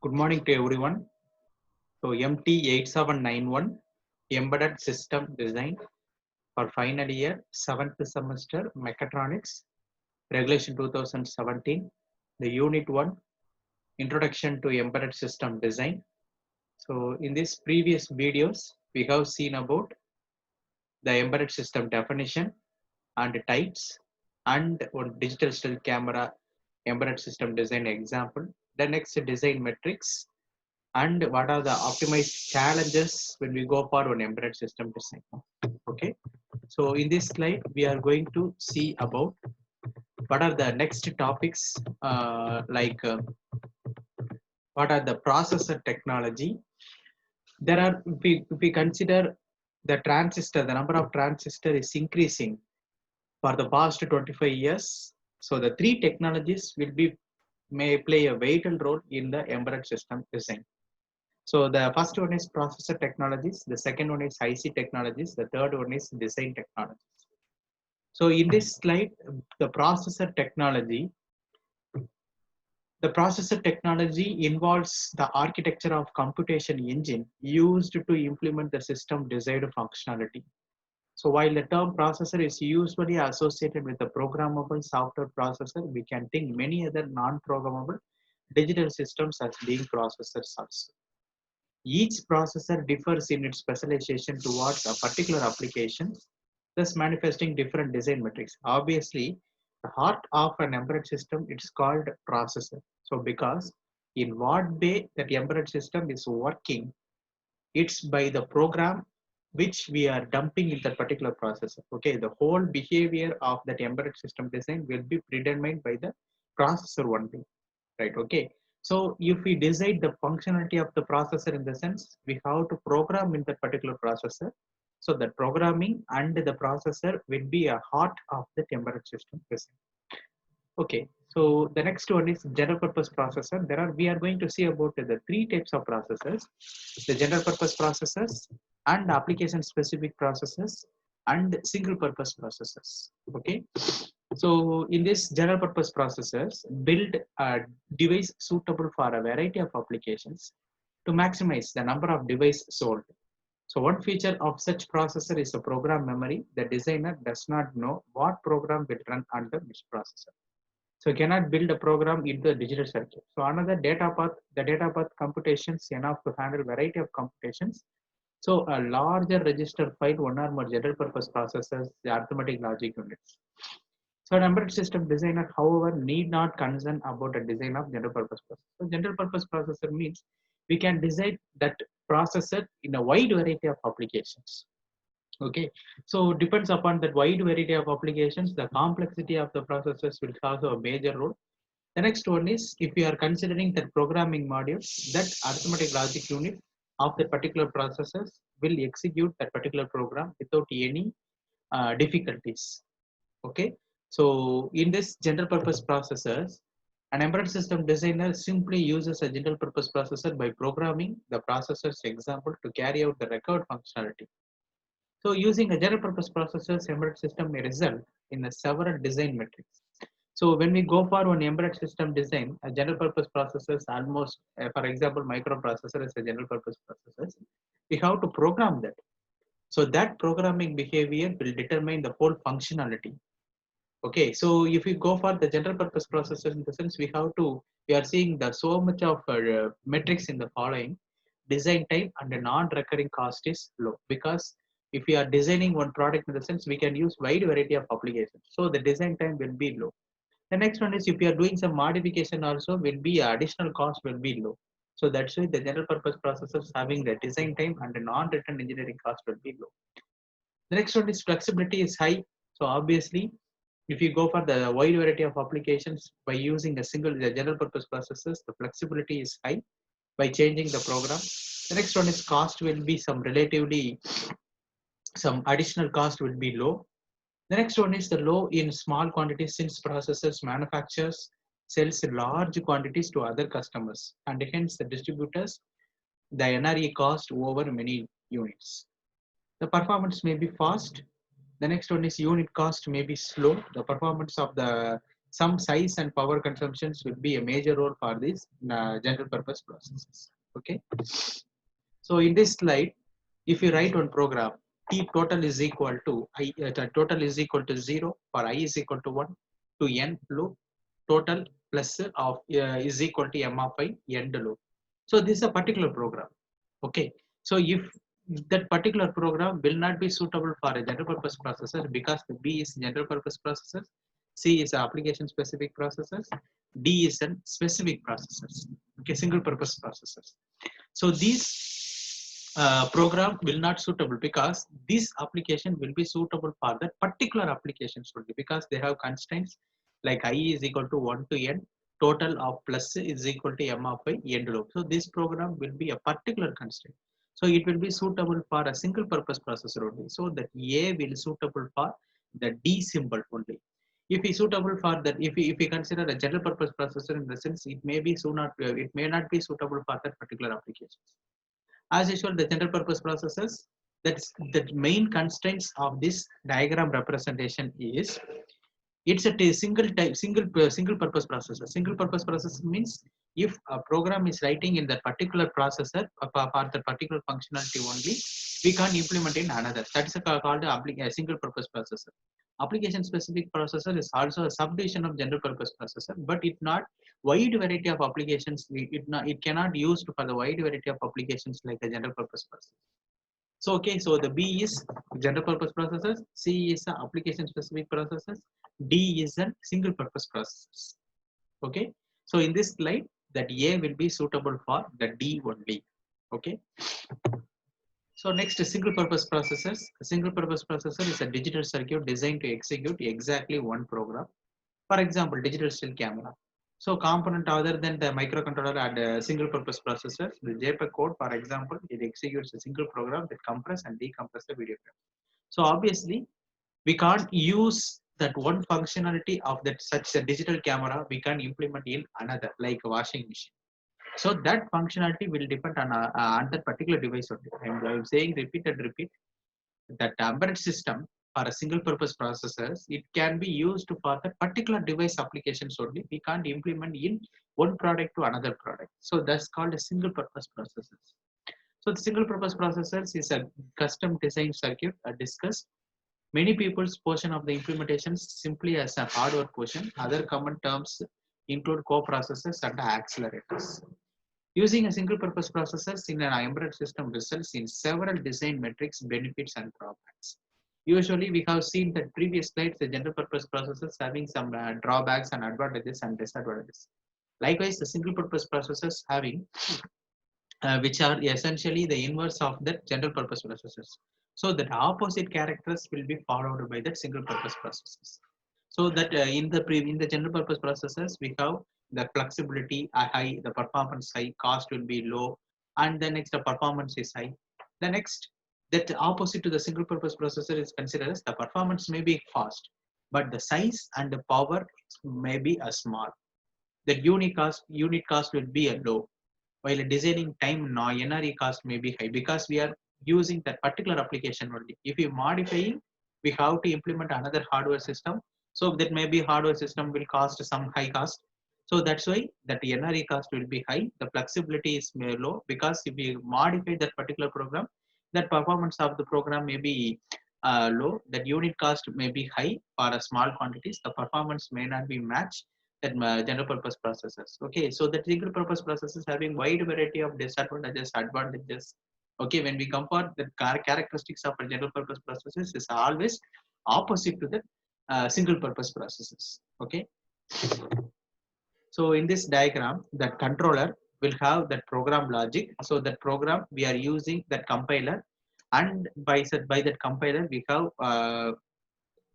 Good morning to everyone. So MT8791 Embedded System Design for final year 7th semester Mechatronics Regulation 2017, the Unit 1 Introduction to Embedded System Design. So in this previous videos we have seen about the embedded system definition and types and one digital still camera embedded system design example, the next design metrics, and what are the optimized challenges when we go for an embedded system design. Okay, so in this slide we are going to see about what are the next topics, what are the processor technology. There are, if we consider the transistor, the number of transistor is increasing for the past 25 years. So the three technologies will be may play a vital role in the embedded system design. So the first one is processor technologies, the second one is IC technologies, the third one is design technologies. So in this slide, the processor technology involves the architecture of computation engine used to implement the system desired functionality. So while the term processor is usually associated with a programmable software processor, we can think many other non-programmable digital systems as being processors also. Each processor differs in its specialization towards a particular application, thus manifesting different design metrics. Obviously, the heart of an embedded system, it's called processor. So because in what way that embedded system is working, it's by the program which we are dumping in that particular processor. Okay, the whole behavior of that embedded system design will be predetermined by the processor only, right? Okay, so if we decide the functionality of the processor, in the sense we have to program in that particular processor, so the programming and the processor will be a heart of the embedded system design. Okay, so the next one is general purpose processor. We are going to see about the three types of processors: the general purpose processors and application specific processors and single purpose processors. Okay, so in this general purpose processors build a device suitable for a variety of applications to maximize the number of devices sold. So one feature of such processor is a program memory. The designer does not know what program will run under which processor. So you cannot build a program into a digital circuit. So another data path, the data path computations enough to handle variety of computations. So a larger register file, one or more general purpose processors, the arithmetic logic units. So an embedded system designer, however, need not concern about a design of general purpose processor. So general purpose processor means we can design that processor in a wide variety of applications. Okay, so depends upon that wide variety of applications, the complexity of the processors will also a major role. The next one is, if you are considering that programming modules, that arithmetic logic unit of the particular processors will execute that particular program without any difficulties. Okay, so in this general purpose processors, an embedded system designer simply uses a general purpose processor by programming the processor's example to carry out the required functionality. So using a general purpose processors, embedded system may result in a several design metrics. So when we go for one embedded system design, a general purpose processors almost, for example, microprocessor is a general purpose processors. We have to program that. So that programming behavior will determine the whole functionality. Okay, so if we go for the general purpose processors, in the sense we are seeing the so much of metrics in the following: design time and the non-recurring cost is low, because if we are designing one product, in the sense we can use wide variety of applications, so the design time will be low. The next one is, if you are doing some modification also, will be additional cost will be low. So that's why the general purpose processors having the design time and the non-return engineering cost will be low. The next one is flexibility is high. So obviously, if you go for the wide variety of applications by using the general purpose processors, the flexibility is high by changing the program. The next one is cost will be some additional cost will be low. The next one is the low in small quantities, since processors manufacturers sells large quantities to other customers, and hence the distributors, the NRE cost over many units. The performance may be fast. The next one is unit cost may be slow. The performance of the some size and power consumptions will be a major role for these general purpose processes. Okay. So in this slide, if you write one program, T total is equal to total is equal to 0 for I is equal to 1 to n loop total plus of is equal to m of I end loop. So this is a particular program. Okay. So if that particular program will not be suitable for a general purpose processor because the B is general purpose processor, C is application specific processors, D is a specific processors. Okay, single purpose processors. So these program will not suitable because this application will be suitable for that particular applications only because they have constraints like I is equal to 1 to n, total of plus is equal to m of I end loop. So this program will be a particular constraint. So it will be suitable for a single purpose processor only. So that A will suitable for the D symbol only. If is suitable for that, if we consider a general purpose processor in the sense, it may be it may not be suitable for that particular applications. As usual, the general purpose processors, that's the main constraints of this diagram representation is it's a single type, single purpose processor. Single purpose processor means if a program is writing in that particular processor for the particular functionality only, we can't implement in another. That is called a single purpose processor. Application specific processor is also a subdivision of general purpose processor, but it not wide variety of applications. It cannot used for the wide variety of applications like a general purpose processor. So okay, so the B is general purpose processors, C is the application specific processors, D is a single purpose processors. Okay, so in this slide, that A will be suitable for the D only. Okay. So next is single purpose processors. A single purpose processor is a digital circuit designed to execute exactly one program. For example, digital still camera. So component other than the microcontroller and single purpose processors, the JPEG code, for example, it executes a single program that compress and decompress the video frame. So obviously, we can't use that one functionality of that such a digital camera we can implement in another like a washing machine. So that functionality will depend on that particular device only. I'm saying repeat and repeat that embedded system for a single purpose processors, it can be used for the particular device applications only. We can't implement in one product to another product. So that's called a single purpose processors. So the single purpose processors is a custom designed circuit discussed. Many people's portion of the implementation simply as a hardware portion. Other common terms include co-processors and accelerators. Using a single purpose processors in an embedded system results in several design metrics, benefits, and drawbacks. Usually, we have seen that previous slides, the general purpose processors having some drawbacks and advantages and disadvantages. Likewise, the single purpose processors having which are essentially the inverse of the general purpose processors. So that opposite characters will be followed by the single purpose processors. So that in the general purpose processors we have the flexibility high, the performance high, cost will be low, and the next the performance is high. The next that opposite to the single purpose processor is considered as the performance may be fast, but the size and the power may be a small. The unit cost will be a low, while designing time NRE cost may be high because we are using that particular application only. If you modifying, we have to implement another hardware system. So that maybe hardware system will cost some high cost. So that's why that NRE cost will be high. The flexibility is low because if we modify that particular program, that performance of the program may be low. That unit cost may be high for a small quantities. The performance may not be matched that general purpose processors. Okay, so the single purpose processors having wide variety of disadvantages, advantages. Okay, when we compare the characteristics of a general purpose processors is always opposite to the single purpose processors. Okay, so in this diagram, that controller will have that program logic. So that program we are using that compiler, and by that compiler we have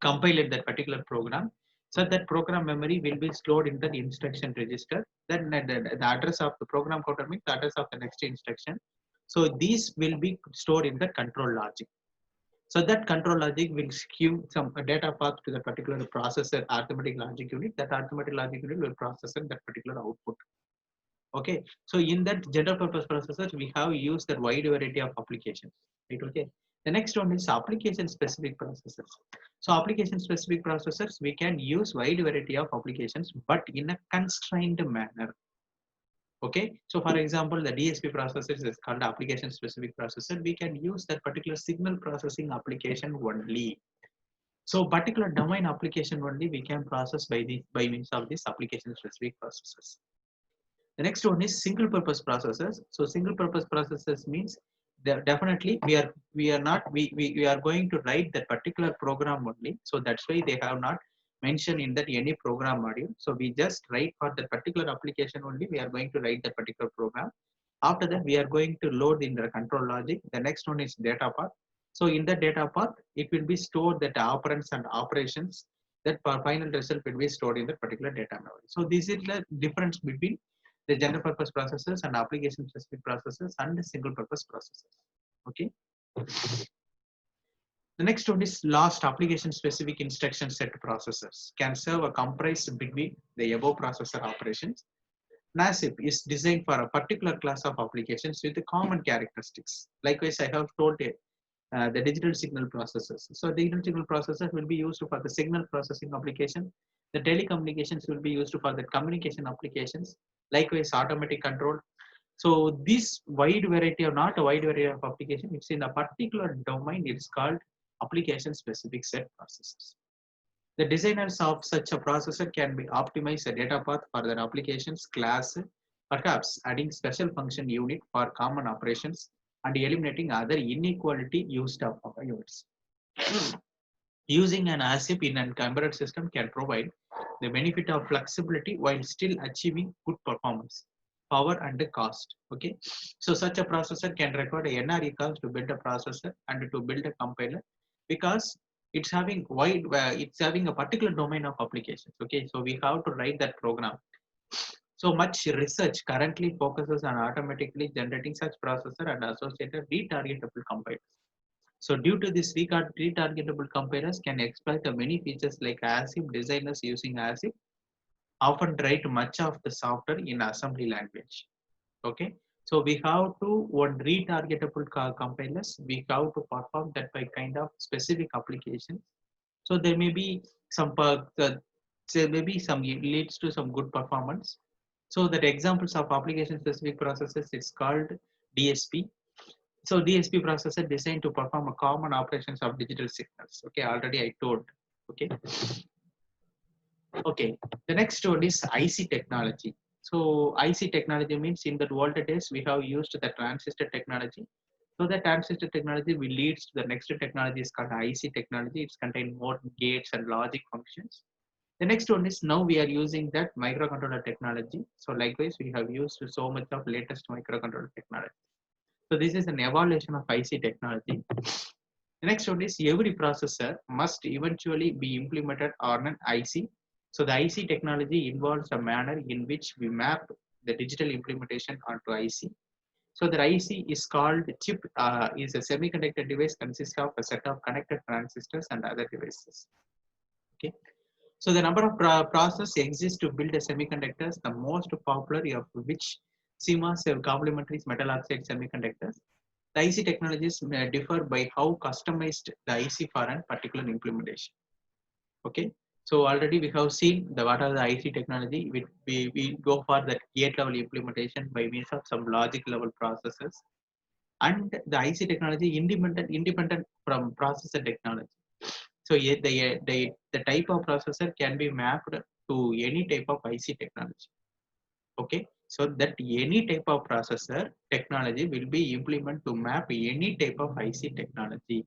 compiled that particular program. So that program memory will be stored in the instruction register. Then the address of the program counter means the address of the next instruction. So these will be stored in the control logic. So that control logic will give some data path to the particular processor arithmetic logic unit. That arithmetic logic unit will process that particular output. Okay, so in that general purpose processors, we have used that wide variety of applications, right? Okay, the next one is application specific processors. So application specific processors, we can use wide variety of applications, but in a constrained manner. Okay, so for example, the DSP processors is called application specific processor. We can use that particular signal processing application only. So particular domain application only we can process by means of this application specific processors. The next one is single purpose processors. So single purpose processors means definitely we are going to write that particular program only. So that's why they have not mentioned in that any program module. So we just write for that particular application only. We are going to write that particular program. After that, we are going to load in the control logic. The next one is data path. So in the data path, it will be stored that operands and operations. That final result will be stored in the particular data memory. So this is the difference between the general purpose processors and application specific processors and the single purpose processors. Okay. The next one is last application specific instruction set processors can serve a comprise between the above processor operations. NASIP is designed for a particular class of applications with the common characteristics. Likewise, I have told it, the digital signal processors. So digital signal processors will be used for the signal processing application. The telecommunications will be used for the communication applications. Likewise, automatic control. So this wide variety or not a wide variety of application, it's in a particular domain. It's called application specific set processors. The designers of such a processor can be optimize a data path for their applications class, perhaps adding special function unit for common operations and eliminating other inequality used of units. Using an ASIP in an embedded system can provide the benefit of flexibility while still achieving good performance, power and cost. Okay, so such a processor can require a NRE cost to build a processor and to build a compiler because it's having a particular domain of applications. Okay, so we have to write that program. So much research currently focuses on automatically generating such processor and associated retargetable compilers. So due to this retargetable compilers can exploit the many features like ASIP. Designers using ASIP often write much of the software in assembly language. Okay, so we have to one retargetable compilers. We have to perform that by kind of specific applications. So there may be some there may be some leads to some good performance. So that examples of application specific processes is called DSP. So DSP processor designed to perform a common operations of digital signals. Okay, already I told. Okay. Okay. The next one is IC technology. So IC technology means in the older days we have used the transistor technology. So the transistor technology will leads to the next technology is called IC technology. It's contain more gates and logic functions. The next one is now we are using that microcontroller technology. So likewise we have used so much of latest microcontroller technology. So this is an evaluation of IC technology. The next one is every processor must eventually be implemented on an IC. So the IC technology involves a manner in which we map the digital implementation onto IC. So the IC is called chip, is a semiconductor device consists of a set of connected transistors and other devices. Okay. So the number of processes exist to build a semiconductors, the most popular of which CMOS complementary metal oxide semiconductors. The IC technologies may differ by how customized the IC for a particular implementation. Okay, so already we have seen the what are the IC technology. We go for that gate level implementation by means of some logic level processes, and the IC technology independent from processor technology. So the type of processor can be mapped to any type of IC technology. Okay, so that any type of processor technology will be implemented to map any type of IC technology.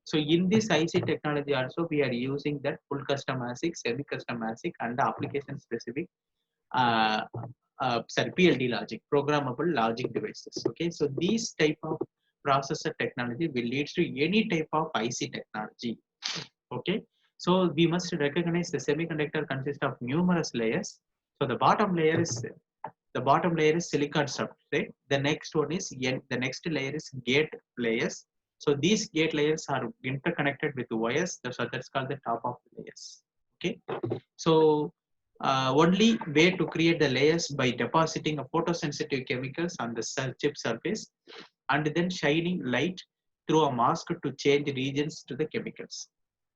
So in this IC technology also we are using that full custom ASIC, semi-custom ASIC and the application specific uh, PLD logic, programmable logic devices. Okay, so these type of processor technology will lead to any type of IC technology. Okay, so we must recognize the semiconductor consists of numerous layers. So the bottom layer is silicon substrate. The next one is the next layer is gate layers. So these gate layers are interconnected with wires. So that's called the top of the layers. Okay. So Only way to create the layers by depositing a photosensitive chemicals on the chip surface and then shining light through a mask to change regions to the chemicals.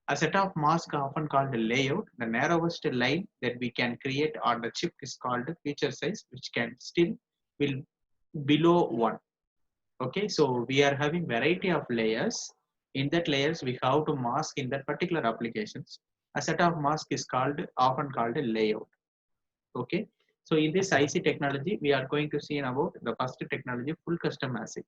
A set of masks, often called a layout, the narrowest line that we can create on the chip is called feature size, which can still be below 1. Okay, so we are having variety of layers. In that layers, we have to mask in that particular applications. A set of mask is called often called a layout. Okay, so in this IC technology, we are going to see about the first technology, full custom ASIC.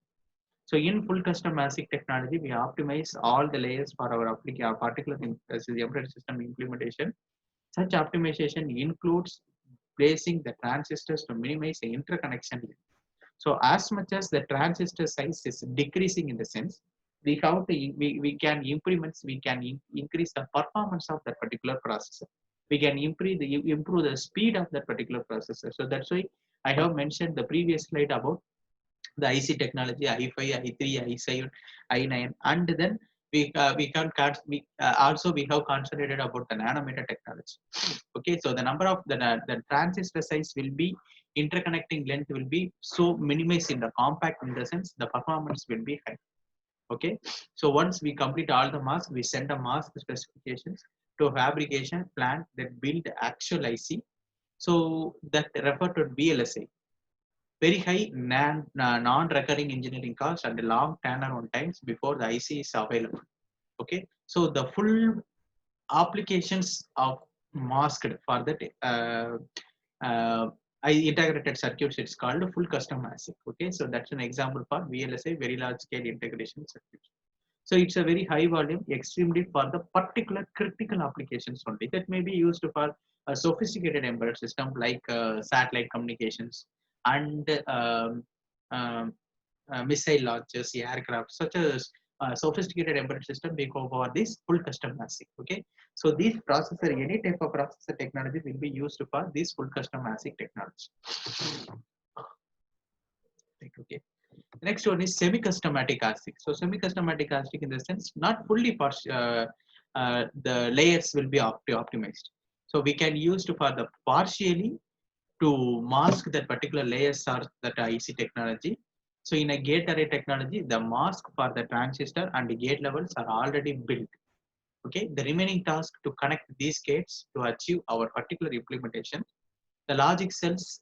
So in full custom ASIC technology, we optimize all the layers for our particular embedded system implementation. Such optimization includes placing the transistors to minimize the interconnection. So as much as the transistor size is decreasing in the sense, we have to we can implement, we can increase the performance of that particular processor. We can improve the speed of that particular processor. So that's why I have mentioned the previous slide about the IC technology, I5, I3, I7, I9, and then we also we have concentrated about the nanometer technology. Okay, so the number of the transistor size will be interconnecting length will be so minimized in the compact, in the sense the performance will be high. Okay, so once we complete all the masks, we send a mask specifications to a fabrication plant that build actual IC. So that refer to VLSI, very high non-recurring engineering costs and long turnaround times before the IC is available. Okay, so the full applications of masked for that uh, integrated circuits, it's called full custom ASIC. Okay, so that's an example for VLSI, very large scale integration circuits. So it's a very high volume, extremely for the particular critical applications only, that may be used for a sophisticated embedded system like satellite communications and missile launches, aircraft, such as sophisticated embedded system. We go for this full custom ASIC. Okay, so this processor, any type of processor technology will be used for this full custom ASIC technology. Right, okay. The next one is semi-customatic ASIC. So semi-customatic ASIC in the sense not fully the layers will be optimized. So we can use to for the partially to mask that particular layers or that IC technology. So in a gate array technology, the mask for the transistor and the gate levels are already built. Okay, the remaining task to connect these gates to achieve our particular implementation. The logic cells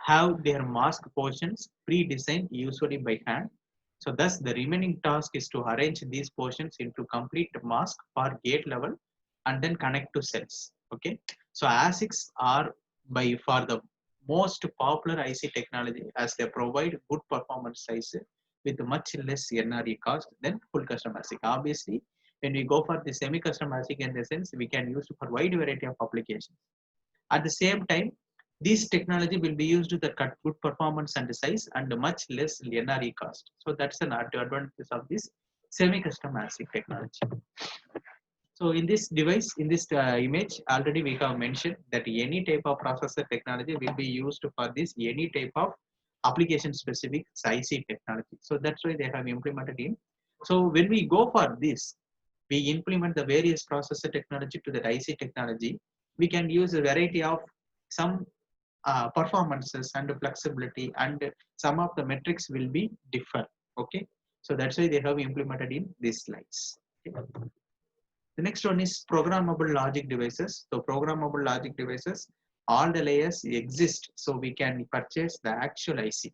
have their mask portions pre-designed usually by hand. So thus the remaining task is to arrange these portions into complete mask for gate level and then connect to cells. Okay, so ASICs are by far the most popular IC technology, as they provide good performance size with much less NRE cost than full custom ASIC. Obviously, when we go for the semi-custom ASIC, in the sense we can use for wide variety of applications. At the same time, this technology will be used to cut good performance and size and much less NRE cost. So that's an advantage of this semi-custom ASIC technology. So in this device, in this image, already we have mentioned that any type of processor technology will be used for this any type of application specific IC technology. So that's why they have implemented in. So when we go for this, we implement the various processor technology to the IC technology. We can use a variety of some performances and flexibility, and some of the metrics will be different. Okay, so that's why they have implemented in these slides. Okay. The next one is programmable logic devices. So programmable logic devices, all the layers exist, so we can purchase the actual IC.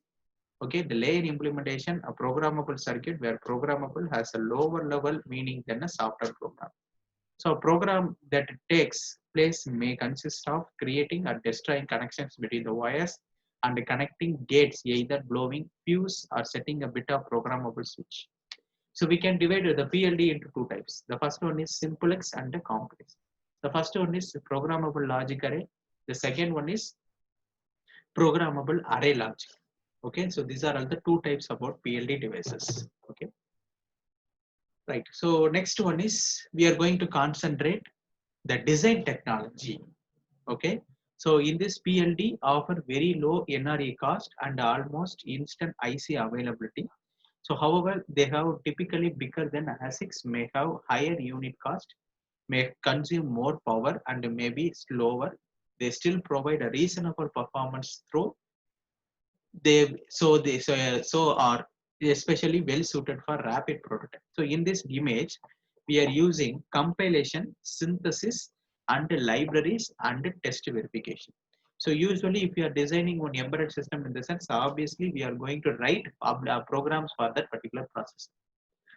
Okay, the layer implementation, a programmable circuit where programmable has a lower level meaning than a software program. So a program that takes place may consist of creating or destroying connections between the wires and connecting gates, either blowing fuse or setting a bit of programmable switch. So we can divide the PLD into two types. The first one is simplex and the complex. The first one is programmable logic array. The second one is programmable array logic. Okay, so these are all the two types about PLD devices. Okay, right. So next one is we are going to concentrate the design technology. Okay, so in this PLD offer very low NRE cost and almost instant IC availability. So however, they have typically bigger than ASICs, may have higher unit cost, may consume more power and may be slower. they still provide a reasonable performance through they are especially well suited for rapid prototype. So in this image, we are using compilation, synthesis, and libraries and test verification. So usually, if you are designing one embedded system in the sense, obviously we are going to write programs for that particular process.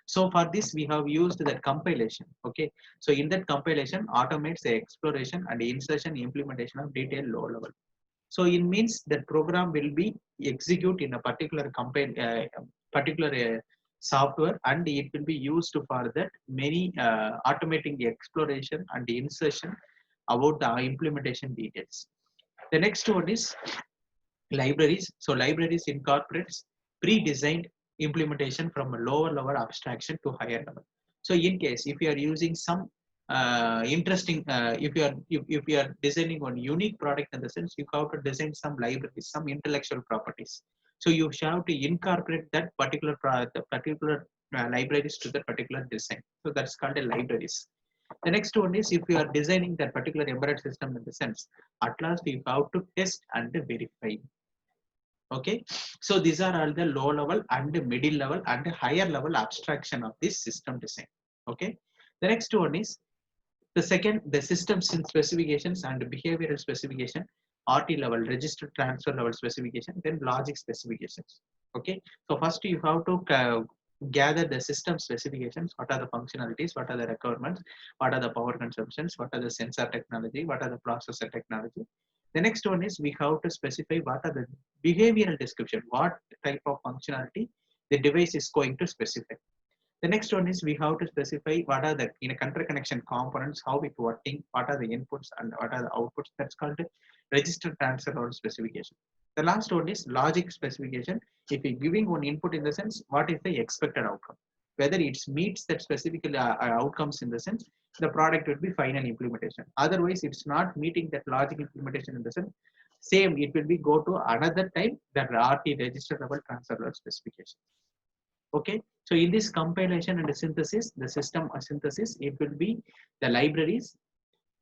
So for this, we have used that compilation. Okay. So in that compilation, automates the exploration and insertion implementation of detailed low level. So it means that program will be execute in a particular software, and it will be used for that many automating the exploration and the insertion about the implementation details. The next one is libraries. So libraries incorporates pre-designed implementation from a lower level abstraction to higher level. So in case if you are using some interesting, if you are designing one unique product in the sense, you have to design some libraries, some intellectual properties. So you have to incorporate that particular libraries to the particular design. So that's called a libraries. The next one is if you are designing that particular embedded system in the sense, at last you have to test and verify. Okay, so these are all the low level and middle level and higher level abstraction of this system design. Okay, the next one is the second, the system specifications and behavioral specification, RT level, register transfer level specification, then logic specifications. Okay, so first you have to gather the system specifications. What are the functionalities? What are the requirements? What are the power consumptions? What are the sensor technology? What are the processor technology? The next one is we have to specify what are the behavioral description, what type of functionality the device is going to specify. The next one is we have to specify what are the interconnection components, how it working, what are the inputs and what are the outputs. That's called register transfer or specification. The last one is logic specification. If you're giving one input in the sense, what is the expected outcome? Whether it meets that specific outcomes in the sense, the product will be final implementation. Otherwise, it's not meeting that logic implementation in the sense, same, it will be go to another type that RT register level transfer level specification. Okay, so in this compilation and synthesis, the system synthesis, it will be the libraries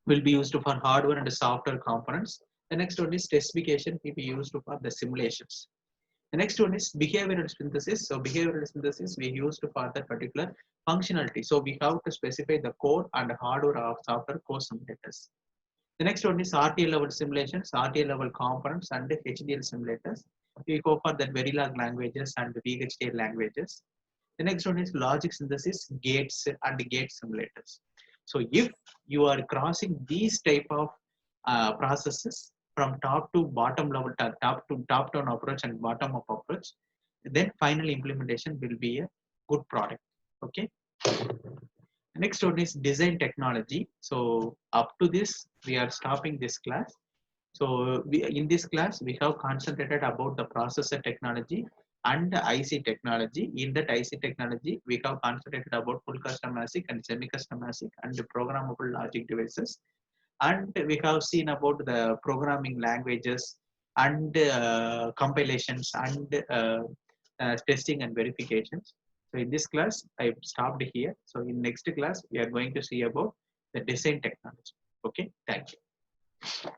will be used for hardware and software components. The next one is specification will be used for the simulations. The next one is behavioral synthesis. So behavioral synthesis we used for that particular functionality. So we have to specify the code and hardware of software core simulators. The next one is RTL level simulations, RTL level components and HDL simulators. We go for that Verilog languages and VHDL languages. The next one is logic synthesis, gates and gate simulators. So if you are crossing these type of processes from top to bottom level, top down approach and bottom up approach, then final implementation will be a good product. Okay. Next one is design technology. So up to this, we are stopping this class. So in this class, we have concentrated about the processor technology and the IC technology. In that IC technology, we have concentrated about full custom ASIC and semi-custom ASIC and the programmable logic devices. And we have seen about the programming languages and compilations and testing and verifications. So in this class, I stopped here. So in next class, we are going to see about the design technology. Okay, thank you.